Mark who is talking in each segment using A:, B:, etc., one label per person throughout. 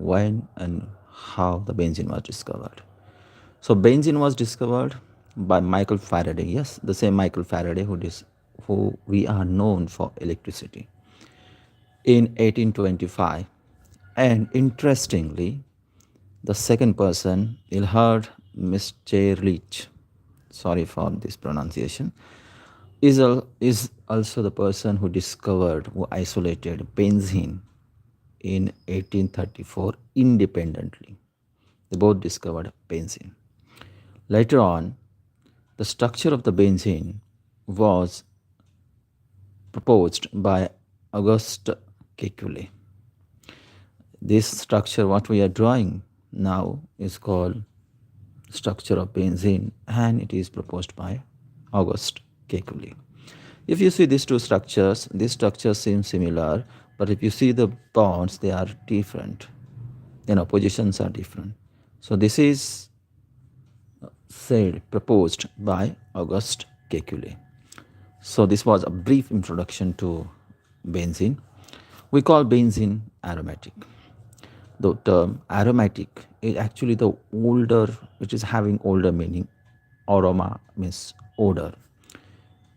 A: when and how the benzene was discovered. So benzene was discovered by Michael Faraday. Yes, the same Michael Faraday who we are known for electricity in 1825. And interestingly, the second person, Ilhard Mitscherlich, sorry for this pronunciation, is also the person who isolated benzene in 1834 independently. They both discovered benzene. Later on, the structure of the benzene was proposed by Auguste Kekule. This structure, what we are drawing now, is called structure of benzene, and it is proposed by Auguste Kekule. If you see these structures seem similar, but if you see the bonds, they are different. Positions are different. So this is said, proposed by Auguste Kekule. So this was a brief introduction to benzene. We call benzene aromatic. The term aromatic is actually the older, which is having older meaning. Aroma means odor,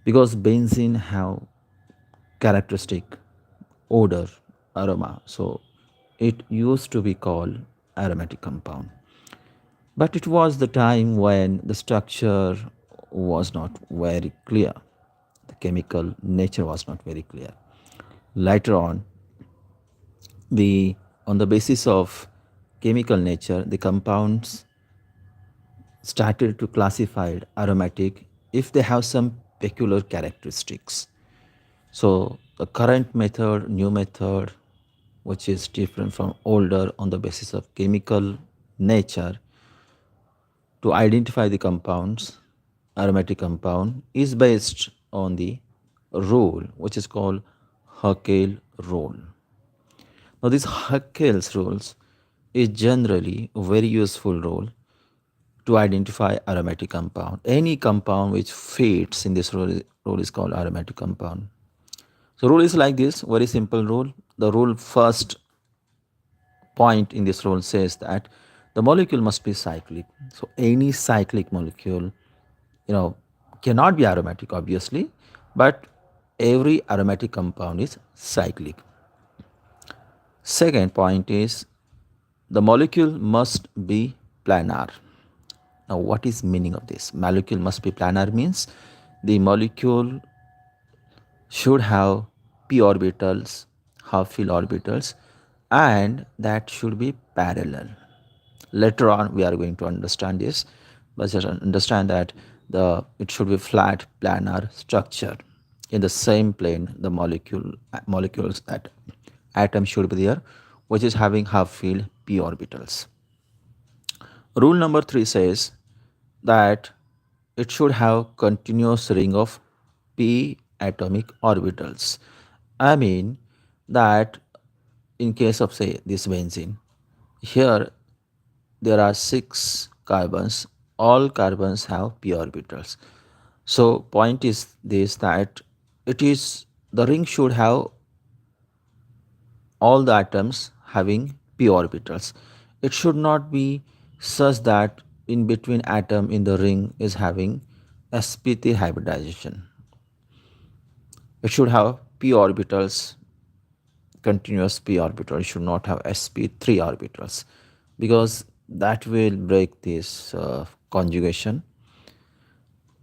A: because benzene have characteristic odor, aroma. So it used to be called aromatic compound. But it was the time when the structure was not very clear. The chemical nature was not very clear. Later on the basis of chemical nature, the compounds started to classify aromatic if they have some peculiar characteristics. So the current method, new method, which is different from older on the basis of chemical nature to identify the compounds, aromatic compound, is based on the rule which is called Huckel Rule. Now this Huckel's rules is generally a very useful rule to identify aromatic compound. Any compound which fits in this rule is called aromatic compound. So rule is like this, very simple rule. The rule first point in this rule says that the molecule must be cyclic. So any cyclic molecule, cannot be aromatic obviously, but every aromatic compound is cyclic. Second point is the molecule must be planar. Now what is meaning of this? Molecule must be planar means the molecule should have p orbitals, half fill orbitals, and that should be parallel. Later on we are going to understand this, but just understand that it should be flat planar structure. In the same plane, the molecules at atom should be there, which is having half filled p orbitals. Rule number 3 says that it should have continuous ring of p atomic orbitals. I mean that in case of say this benzene, here there are 6 carbons, all carbons have p orbitals. So point is this, that it is the ring should have all the atoms having p orbitals. It should not be such that in between atom in the ring is having sp3 hybridization. It should have p orbitals, continuous p orbital. It should not have sp3 orbitals, because that will break this conjugation.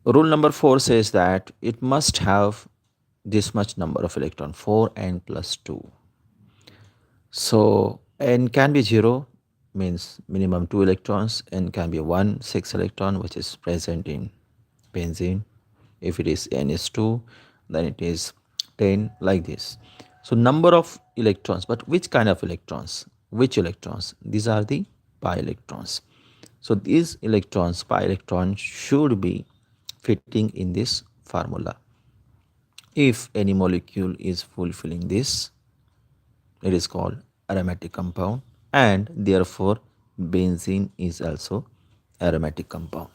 A: Rule number 4 says that it must have this much number of electron, 4n plus 2. So n can be 0, means minimum 2 electrons, n can be 1, 6 electron, which is present in benzene. If it is n is 2, then it is 10, like this. So number of electrons, but which kind of electrons? Which electrons? These are the pi electrons. So these electrons, pi electrons, should be fitting in this formula. If any molecule is fulfilling this, it is called aromatic compound, and therefore benzene is also aromatic compound.